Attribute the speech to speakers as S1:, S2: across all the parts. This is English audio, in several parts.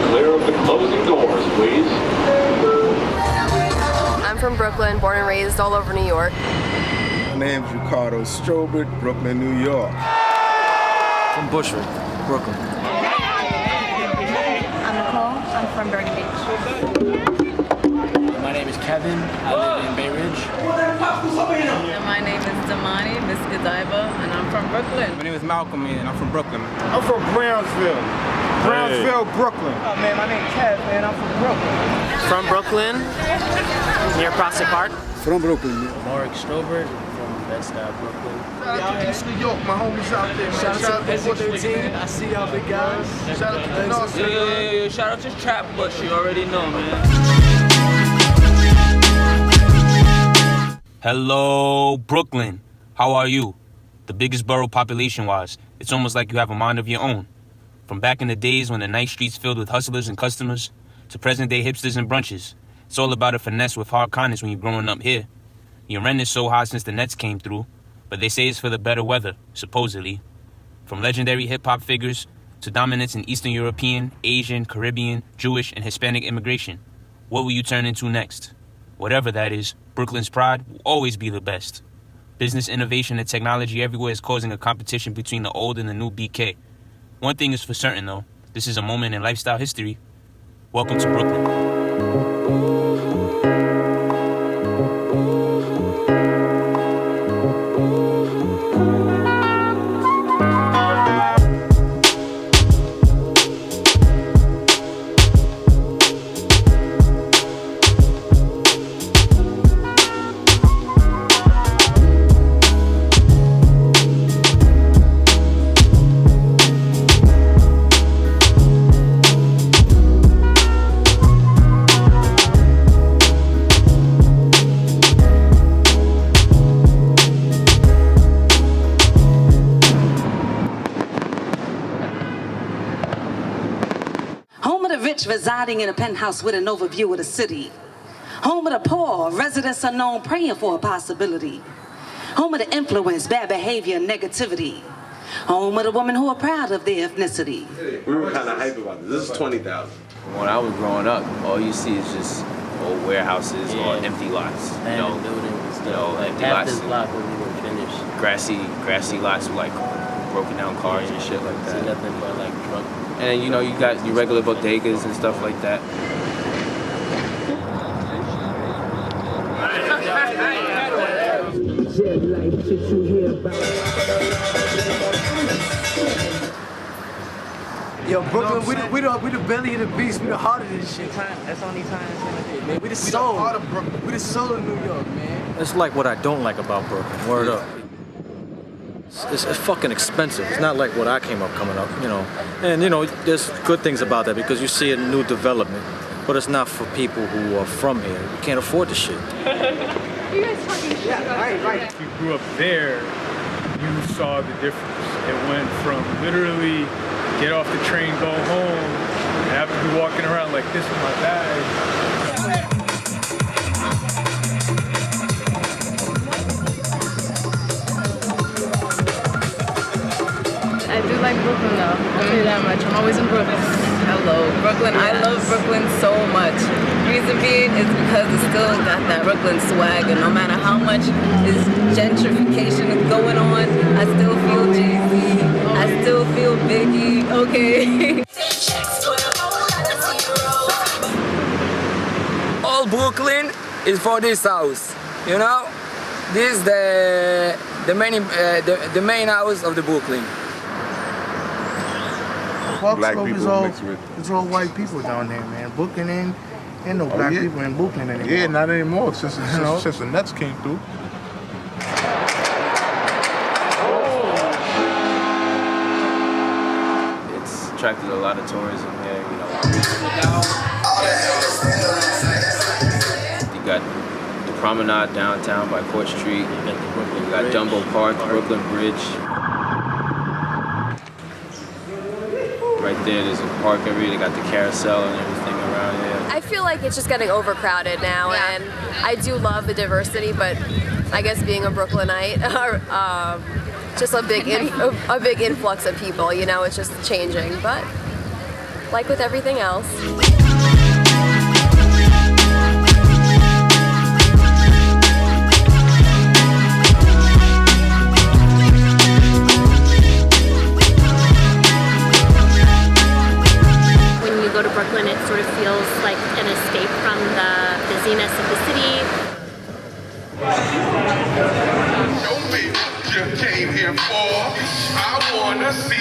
S1: clear of the closing doors, please.
S2: I'm from Brooklyn, born and raised all over New York.
S3: My name's Ricardo Strobert, Brooklyn, New York.
S4: From Bushwick, Brooklyn.
S5: I'm Nicole. I'm from Bergen Beach.
S6: My name is Kevin. I live in Bay Ridge.
S7: And my name is Damani, Miss Godiva, and I'm from Brooklyn.
S8: My name is Malcolm, and I'm from Brooklyn.
S3: I'm from Brownsville. Brownsville, Brooklyn.
S6: Oh man, my name's Kev, man. I'm from Brooklyn.
S9: From Brooklyn, near Prospect Park.
S3: From Brooklyn.
S6: Mark Stobert from Bed-Stuy, Brooklyn.
S3: Shout out to East New York, my homies out there.
S6: Shout out to Visit 13. I see y'all big guys.
S3: Shout out to the North.
S9: Yo, shout out to Trap Bush, you already know, man.
S10: Hello, Brooklyn. How are you? The biggest borough population-wise. It's almost like you have a mind of your own. From back in the days when the night streets filled with hustlers and customers, to present-day hipsters and brunches. It's all about a finesse with hard kindness when you're growing up here. Your rent is so high since the Nets came through, but they say it's for the better weather, supposedly. From legendary hip-hop figures to dominance in Eastern European, Asian, Caribbean, Jewish, and Hispanic immigration. What will you turn into next? Whatever that is, Brooklyn's pride will always be the best. Business innovation and technology everywhere is causing a competition between the old and the new BK. One thing is for certain, though. This is a moment in lifestyle history. Welcome to Brooklyn.
S11: Residing in a penthouse with an overview of the city. Home of the poor, residents unknown praying for a possibility. Home of the influence, bad behavior, and negativity. Home of the women who are proud of their ethnicity.
S12: We were kind of hype about this. This is 20,000.
S13: When I was growing up, all you see is just old warehouses or empty lots.
S6: Buildings,
S13: empty
S6: half
S13: lots.
S6: this block when we were finished.
S13: Grassy lots with like broken down cars and shit like that.
S6: See nothing but like drunk.
S13: And you got your regular bodegas and stuff like that.
S6: Yo, Brooklyn, we the belly of the beast. We the heart of this shit.
S9: That's the only time it's gonna be.
S6: Man, we the soul. We the soul of New York, man.
S4: It's like what I don't like about Brooklyn. Word up. It's fucking expensive. It's not like what I came up coming up, And, there's good things about that because you see a new development. But it's not for people who are from here. You can't afford the shit.
S5: You guys talking shit about
S14: right. If you grew up there, you saw the difference. It went from literally get off the train, go home, and have to be walking around like this with my bag.
S7: I do like Brooklyn though, I'll tell you that much. I'm always in Brooklyn. Hello, Brooklyn. Yes. I love Brooklyn so much. Reason being is because it still got that Brooklyn swag, and no matter how much is gentrification is going on, I still feel Jay-Z. I still feel Biggie, okay?
S9: All Brooklyn is for this house, This is the main house of the Brooklyn.
S3: Black people mixed with. It's all white people down there, man. Brooklyn ain't no black people in Brooklyn anymore.
S14: Yeah, not anymore since the Nets came through.
S13: It's attracted a lot of tourism here, You got the promenade downtown by Court Street. You got Dumbo Park, Brooklyn Bridge. Right there's a park area. They got the carousel and everything around here.
S2: I feel like it's just getting overcrowded now, and I do love the diversity, but I guess being a Brooklynite, just a big influx of people. It's just changing, but like with everything else.
S15: When you go to Brooklyn, it sort of feels like an escape from the busyness of the city.
S16: You came here for, I wanna see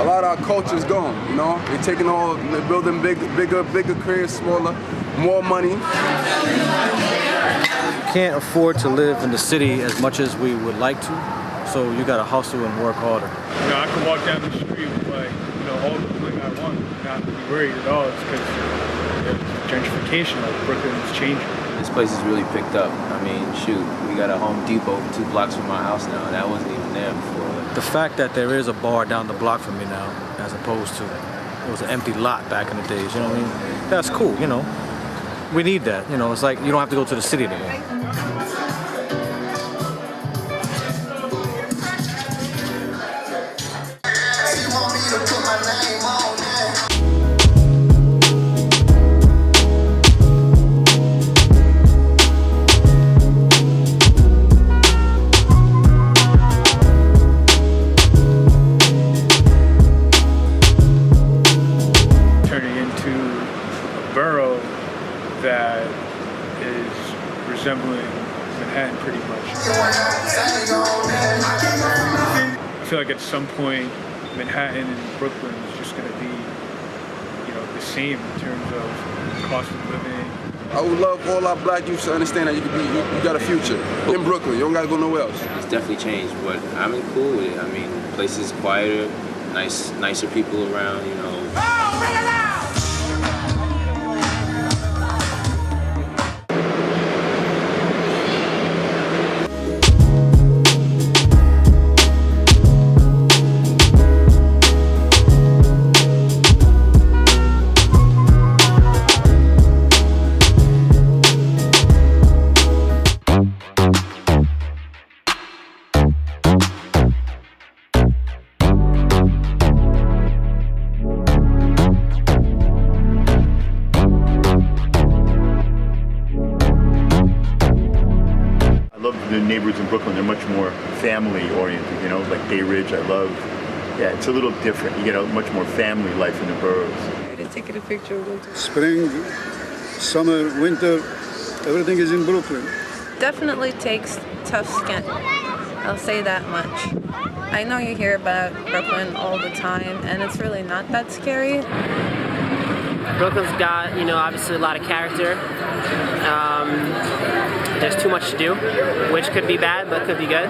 S17: A lot of our culture's gone, you know? They're taking all, they're building bigger careers, smaller, more money.
S4: Can't afford to live in the city as much as we would like to, so you gotta hustle and work harder.
S14: You know, I can walk down the street with like, you know, all the bling I want, not be worried at all. It's because gentrification, like Brooklyn's changing.
S13: This place is really picked up. I mean, shoot, we got a Home Depot 2 blocks from my house now. That wasn't even there before.
S4: The fact that there is a bar down the block from me now, as opposed to it was an empty lot back in the days, you know what I mean? That's cool, you know. We need that, you know. It's like you don't have to go to the city anymore.
S14: Turning into a borough that is resembling Manhattan pretty much. I feel like at some point Manhattan and Brooklyn is just going to be, you know, the same in terms of cost of living.
S17: I would love all our black youth to understand that you got a future in Brooklyn. You don't gotta go nowhere else.
S13: It's definitely changed, but I'm cool with it. I mean, the place is quieter, nicer people around, you know.
S18: The neighborhoods in Brooklyn, they're much more family oriented, you know, like Bay Ridge, I love. Yeah, it's a little different. You get a much more family life in the boroughs.
S7: Taking a picture of winter.
S19: Spring, summer, winter, everything is in Brooklyn.
S7: Definitely takes tough skin. I'll say that much. I know you hear about Brooklyn all the time, and it's really not that scary.
S20: Brooklyn's got, you know, obviously a lot of character. There's too much to do, which could be bad, but could be good.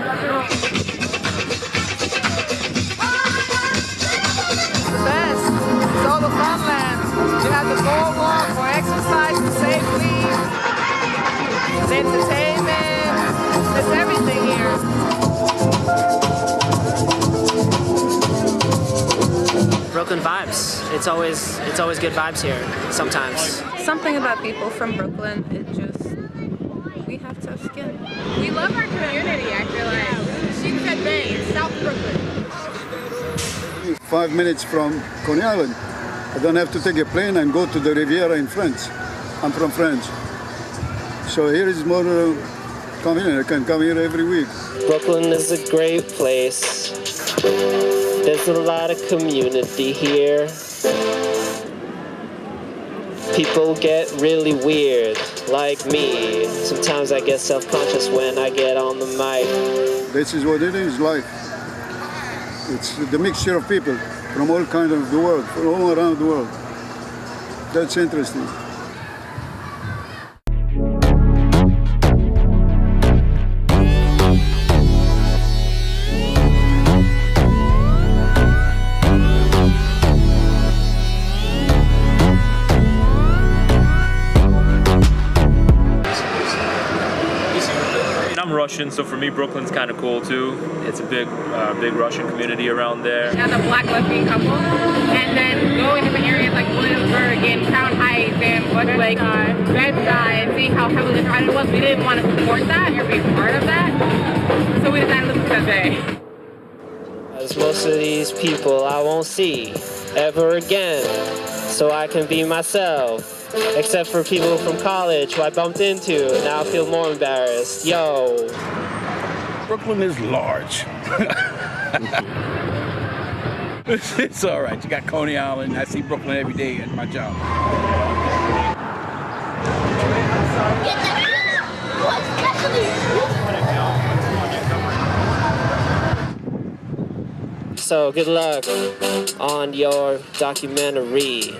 S6: Best. It's all the farmland. You have the boardwalk for exercise and safely. There's entertainment. There's everything here.
S20: Brooklyn vibes. It's always good vibes here. Sometimes.
S7: Something about people from Brooklyn, we have tough skin.
S5: We love our community, I feel like. She's at Bay, it's South Brooklyn.
S19: 5 minutes from Coney Island. I don't have to take a plane and go to the Riviera in France. I'm from France. So here is more convenient. I can come here every week.
S20: Brooklyn is a great place. There's a lot of community here. People get really weird, like me. Sometimes I get self-conscious when I get on the mic.
S19: This is what it is, life. It's the mixture of people from all kinds of the world, from all around the world. That's interesting.
S21: Russian, so for me, Brooklyn's kind of cool too. It's a big Russian community around there.
S5: As a black lesbian couple, and then go into different areas like Williamsburg and Crown Heights and like Bed-Stuy and see how heavily crowded it was. We didn't want to support that or be part of that, so we decided to live that day.
S20: As most of these people I won't see ever again, so I can be myself. Except for people from college who I bumped into, and now I feel more embarrassed. Yo.
S22: Brooklyn is large. It's all right. You got Coney Island. I see Brooklyn every day at my job.
S20: So good luck on your documentary.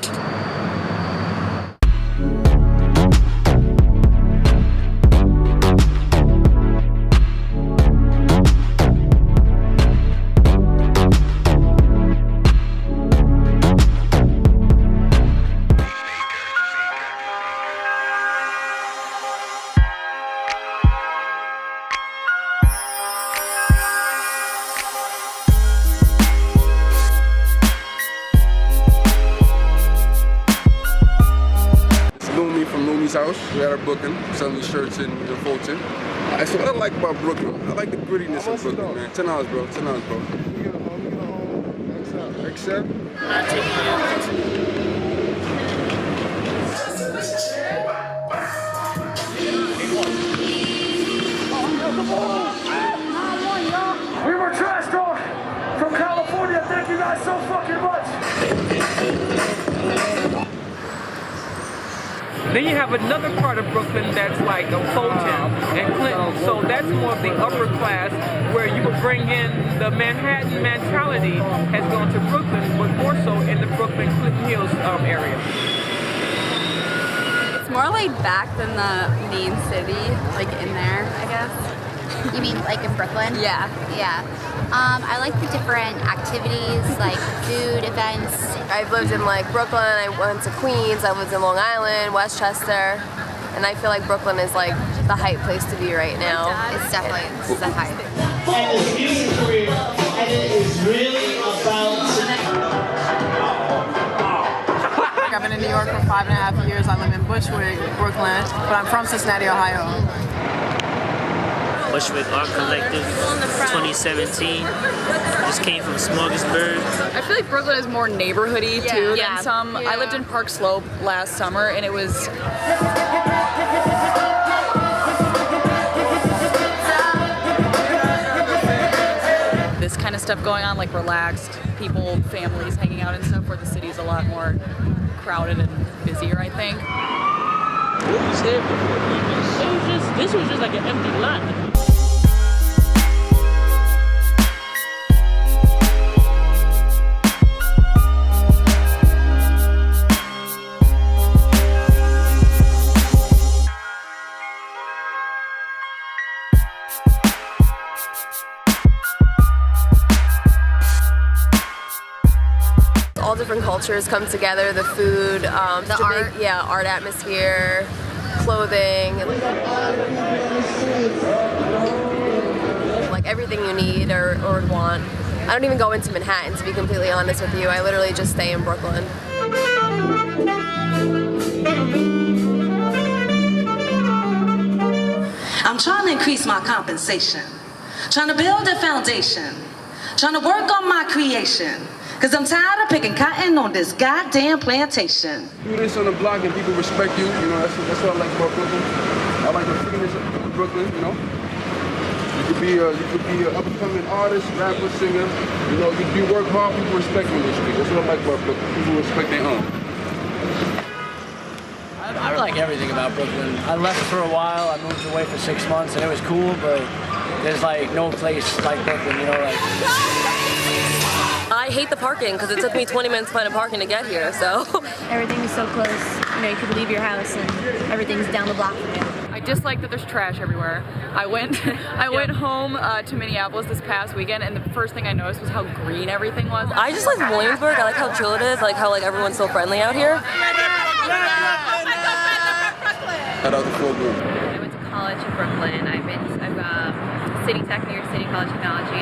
S17: House. We had our booking, selling shirts in Fulton. So what I like about Brooklyn, I like the grittiness of Brooklyn, man. $10, bro. $10, bro. Accept?
S23: We were trash talk from California. Thank you guys so fucking much.
S6: Then you have another part of Brooklyn that's like a Fulton and Clinton. So that's more of the upper class where you would bring in the Manhattan mentality has gone to Brooklyn, but more so in the Brooklyn-Clinton Hills area.
S2: It's more laid back than the main city, like in there, I guess.
S24: You mean like in Brooklyn?
S2: Yeah.
S24: Yeah. I like the different activities, like food events.
S2: I've lived in like Brooklyn, I went to Queens, I lived in Long Island, Westchester, and I feel like Brooklyn is like the hype place to be right now.
S24: It's definitely the hype.
S23: And it's a music career, and it is really about...
S5: I've been in New York for 5.5 years. I live in Bushwick, Brooklyn, but I'm from Cincinnati, Ohio.
S25: Bushwick Art Collective, 2017. Just came from Smorgasburg.
S5: I feel like Brooklyn is more neighborhoody too than some. I lived in Park Slope last summer, and it was. This kind of stuff going on, like relaxed people, families hanging out and stuff, where the city's a lot more crowded and busier, I think.
S25: What was there before? This was just like an empty lot.
S2: All different cultures come together, the food, the art. Art atmosphere, clothing, like everything you need or would want. I don't even go into Manhattan, to be completely honest with you. I literally just stay in Brooklyn.
S11: I'm trying to increase my compensation, trying to build a foundation, trying to work on my creation. Cause I'm tired of picking cotton on this goddamn plantation.
S17: Do this on the block and people respect you. You know, that's what I like about Brooklyn. I like the freeness of Brooklyn. You know, you could be an up-and-coming artist, rapper, singer. You know, you work hard, people respect you in the street. That's what I like about Brooklyn. People respect their own.
S26: I like everything about Brooklyn. I left for a while. I moved away for 6 months, and it was cool. But there's like no place like Brooklyn. You know, like.
S2: I hate the parking because it took me 20 minutes to find a parking to get here, so.
S27: Everything is so close. You know, you could leave your house and everything's down the block from you.
S5: I dislike that there's trash everywhere. I went home to Minneapolis this past weekend, and the first thing I noticed was how green everything was.
S2: I just like Williamsburg. I like how chill it is, like how like everyone's so friendly out here.
S17: Shout out to Full Bloom.
S7: I went to college in Brooklyn. I've
S1: City Tech, New York City College of Technology.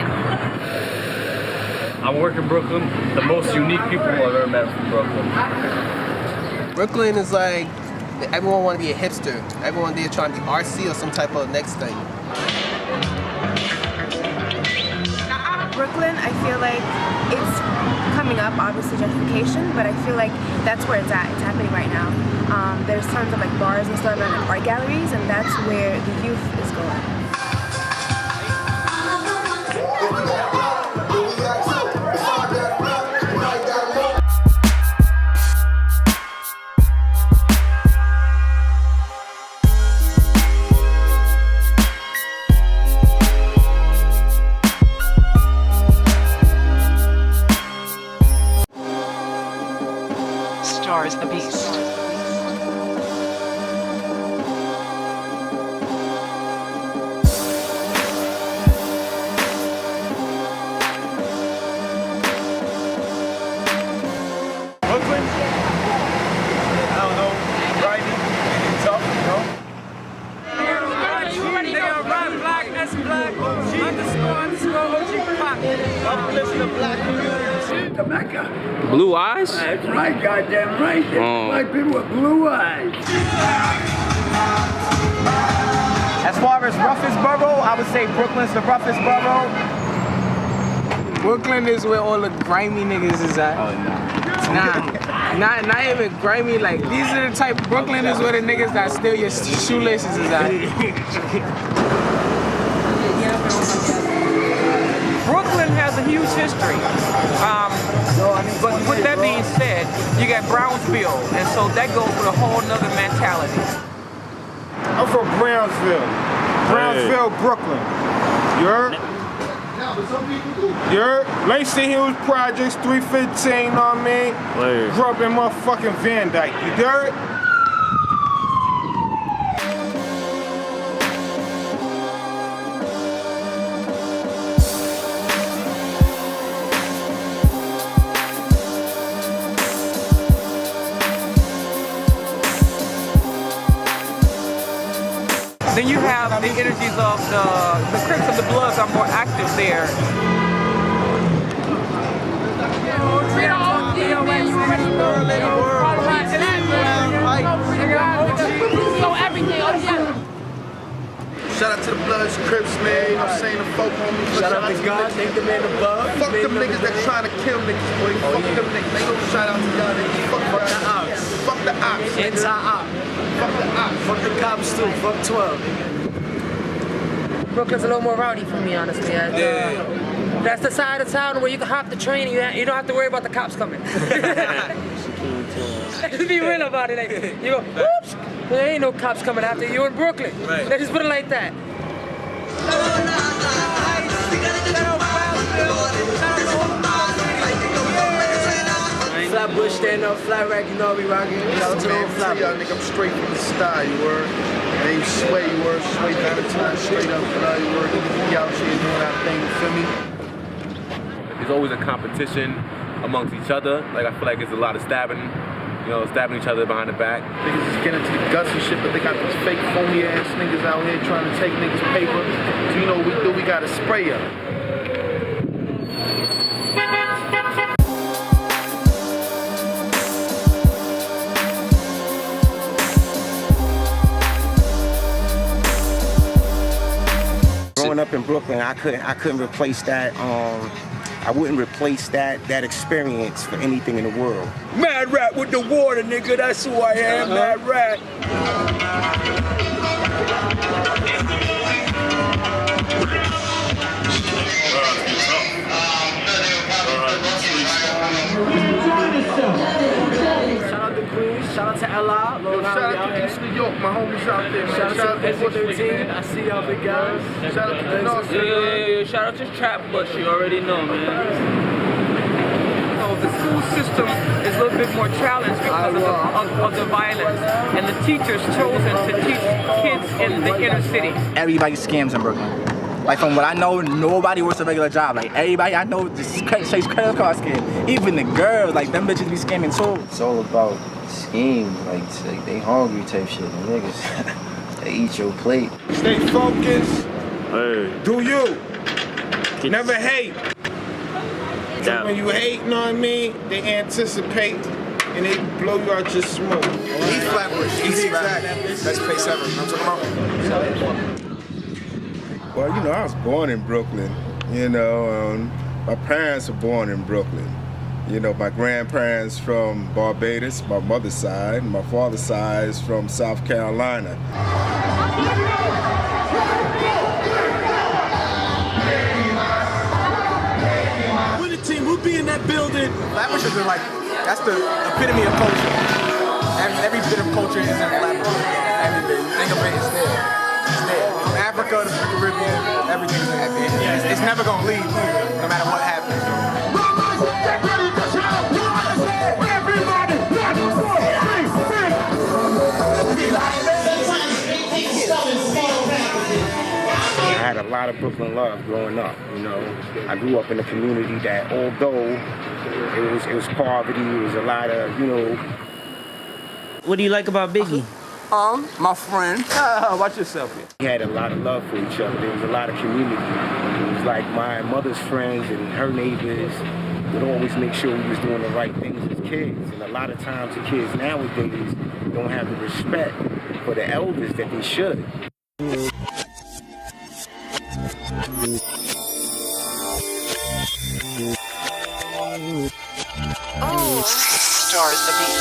S3: I work in Brooklyn. The most unique people I've ever met from Brooklyn.
S8: Brooklyn is like, everyone want to be a hipster. Everyone there trying to be artsy or some type of next thing.
S9: Brooklyn, I feel like it's coming up, obviously gentrification, but I feel like that's where it's at. It's happening right now. There's tons of like bars and stuff and art galleries, and that's where the youth is going.
S10: Stars the Beast.
S12: Brooklyn? I don't know, grimy, tough, you know?
S6: Blackness, black, underscore OG pop.
S12: Uplift the black community.
S15: The Mecca.
S21: Blue eyes?
S15: That's right, goddamn right. There's white people with blue eyes.
S28: As far as roughest borough, I would say Brooklyn's the roughest borough.
S8: Brooklyn is where all the grimy niggas is at.
S28: Oh,
S8: Not even grimy, like these are the type, Brooklyn is where the niggas that steal your shoelaces is at.
S6: Brooklyn has a huge history. But with that being said, you got Brownsville, and so that goes with a whole nother mentality.
S12: I'm from Brownsville. Brownsville, Brooklyn. You heard? You heard? Langston Hills Projects, 315, know what I mean? Grew up in motherfucking Van Dyke. You heard?
S6: Then you have the energies of the Crips and the Bloods are more active there.
S12: Shout out to the Bloods, Crips, man, you know what I'm saying, the folk homies.
S15: Shout out to God, thank the man above.
S12: Fuck them niggas that trying to kill niggas, boy. Fuck them niggas. They don't shout out to y'all niggas. Fuck the ops. Fuck the ops.
S15: Anti-op.
S12: Fuck the ops.
S15: Fuck the cops too. Fuck 12.
S29: Brooklyn's a little more rowdy for me, honestly. That's the side of town where you can hop the train and you don't have to worry about the cops coming. Let's be real about it. Like, you go, whoops, there ain't no cops coming after you. You're in Brooklyn. Right. Let's just put it like that.
S15: Flatbush stand up, flat rack, you know we rockin'. Shout out to the flat.
S12: Y'all nigga, I'm straight from the style, you word. Name Sway, you word. Sway Valentine, straight up, you word. We out here doing our thing, you feel me?
S21: There's always a competition amongst each other. Like, I feel like there's a lot of stabbing, you know, stabbing each other behind the back.
S12: Niggas just get into the guts and shit, but they got these fake phony ass niggas out here trying to take niggas' paper. So you know what we do? We got a sprayer.
S30: Growing up in Brooklyn, I couldn't replace that. I wouldn't replace that experience for anything in the world.
S15: Mad Rat with the water, nigga. That's who I am, Mad Rat.
S8: Shout out to Queens, shout out to LA,
S12: Shout out to East New York, my homies out there.
S8: Shout out to S13, I see y'all big guys.
S12: Shout out to the North.
S6: Shout out to Trap Bush, you already know, man. So the school system is a little bit more challenged because of the violence, and the teachers chosen to teach kids in the inner city.
S28: Everybody scams in Brooklyn. Like from what I know, nobody works a regular job. Like everybody I know just chase credit card scam. Even the girls, like them bitches be scamming too.
S31: It's all about scheme, like they hungry type shit. The niggas, they eat your plate.
S12: Stay focused, Hey. Do you. Never hate. So when you hate, you know what I mean? They anticipate and they blow you out your smoke.
S28: East Flatbush. East Flatbush. Best place ever. You know what I'm talking about?
S12: Well, you know, I was born in Brooklyn. You know, my parents were born in Brooklyn. You know, my grandparents from Barbados, my mother's side, and my father's side is from South Carolina.
S28: We're the team. We'll be in that building. Flatbush is like, that's the epitome of culture. Every bit of culture is in Flatbush. Everything. You think of it, it's there. It's there. From Africa to the Caribbean, everything's there. It's never gonna leave, no matter what happens.
S30: I had a lot of Brooklyn love growing up, you know. I grew up in a community that, although it was poverty, it was a lot of, you know.
S25: What do you like about Biggie?
S28: My friend. Watch yourself here.
S30: We had a lot of love for each other. There was a lot of community. It was like my mother's friends and her neighbors would always make sure we was doing the right things as kids. And a lot of times the kids nowadays don't have the respect for the elders that they should.
S4: Oh, stars the beat.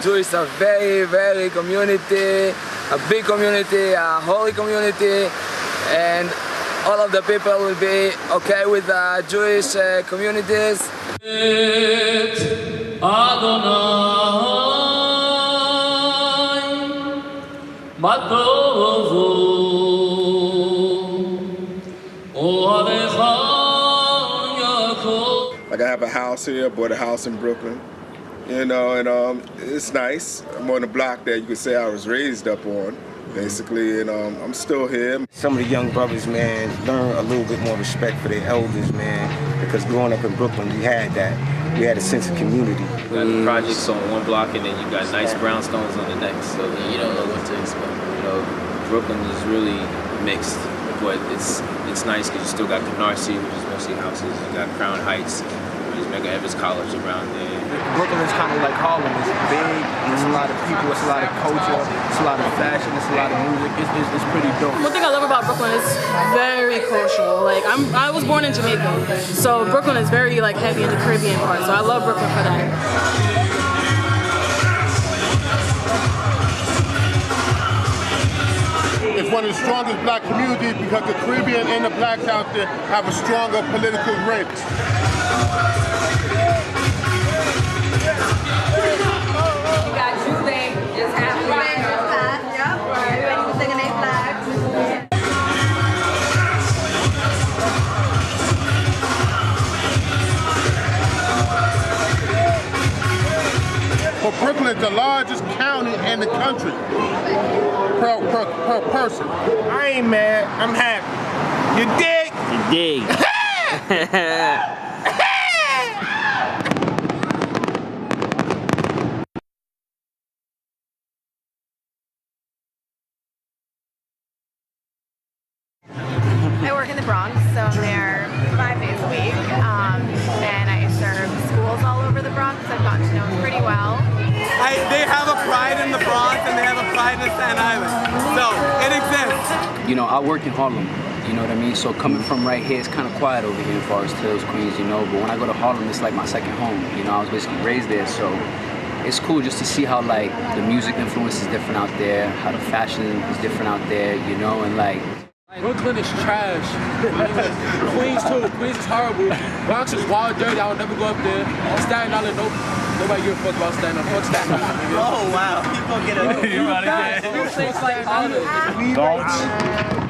S29: Duel is a very, very community, a big community, a holy community, and all of the people will be okay with the Jewish communities.
S12: Like I have a house here, I bought a house in Brooklyn, you know, and it's nice. I'm on the block that you could say I was raised up on, basically, and I'm still here.
S30: Some of the young brothers, man, learn a little bit more respect for their elders, man, because growing up in Brooklyn, we had that. We had a sense of community.
S10: You got the projects on one block, and then you got nice brownstones on the next, so you don't know what to expect. You know, Brooklyn is really mixed, but it's nice because you still got Canarsie, which is mostly houses. You got Crown Heights, which is Medgar Evers College around there.
S28: Brooklyn is kind of like Harlem. It's big, it's a lot of people, it's a lot of culture, it's a lot of fashion, it's a lot of music. It's pretty dope.
S13: One thing I love about Brooklyn is very cultural. Like I was born in Jamaica, so Brooklyn is very like heavy in the Caribbean part. So I love Brooklyn for that.
S12: It's one of the strongest black communities because the Caribbean and the blacks out there have a stronger political wrench.
S2: You got Juve, just half black. Yep. Everybody singing their flags.
S12: But Brooklyn is the largest county in the country per person. I ain't mad, I'm happy. You dig?
S25: You dig.
S9: I work in the Bronx, so I'm there 5 days a week, and I serve schools all over the Bronx. I've gotten to know them pretty well.
S28: They have a pride in the Bronx and they have a pride in Staten Island, so it exists.
S14: You know, I work in Harlem, you know what I mean? So coming from right here, it's kind of quiet over here in Forest Hills, Queens, you know, but when I go to Harlem, it's like my second home. You know, I was basically raised there, so it's cool just to see how like the music influence is different out there, how the fashion is different out there, you know, and like
S8: Brooklyn is trash. Queens too. Queens is horrible. Bronx is wild, dirty. I would never go up there. Staten Island, nobody give a fuck about Staten Island. Fuck Staten Island.
S28: Oh wow, people get it.
S8: You about to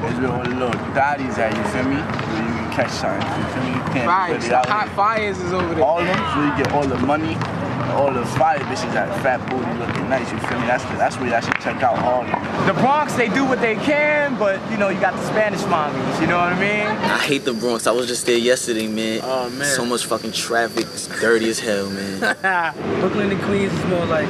S31: There's little daddies that, you feel me? You can catch something, you feel me? You can't put it out
S8: hot
S31: here.
S8: fires is over there.
S31: All of them, so you get all the money, all the fire bitches that fat booty looking nice, you feel me? That's where y'all should check out Harlem.
S28: The Bronx, they do what they can, but you know, you got the Spanish mommies, you know what I mean?
S16: I hate the Bronx. I was just there yesterday, man.
S28: Oh, man.
S16: So much fucking traffic. It's dirty as hell, man.
S29: Brooklyn and Queens is more like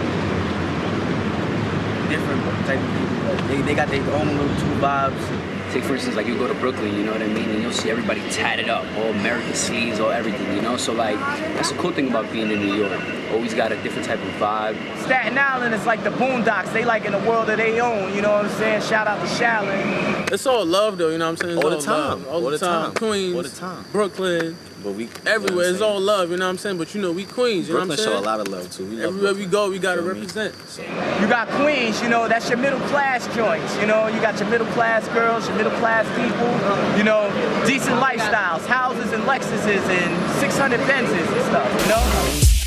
S31: different type of people. They got their own little two vibes.
S14: Take for instance, like you go to Brooklyn, you know what I mean, and you'll see everybody tatted up, all American sleeves, all everything, you know. So like, that's the cool thing about being in New York. Always got a different type of vibe.
S28: Staten Island is like the Boondocks. They like in a world of their own. You know what I'm saying? Shout out to Shaolin.
S5: It's all love though. You know what I'm saying? It's
S16: All the time.
S5: all the time. Queens,
S16: all the time.
S5: Brooklyn.
S16: But we
S5: everywhere, it's all love, you know what I'm saying? But you know, we Queens, you
S16: Brooklyn
S5: know what I'm saying?
S16: show a lot of love too. We love
S5: Everywhere
S16: Brooklyn.
S5: we go, we gotta represent.
S16: So.
S28: You got Queens, you know, that's your middle class joints, you know, you got your middle class girls, your middle class people, you know, decent lifestyles, houses and Lexuses and 600 Benzes and stuff, you know?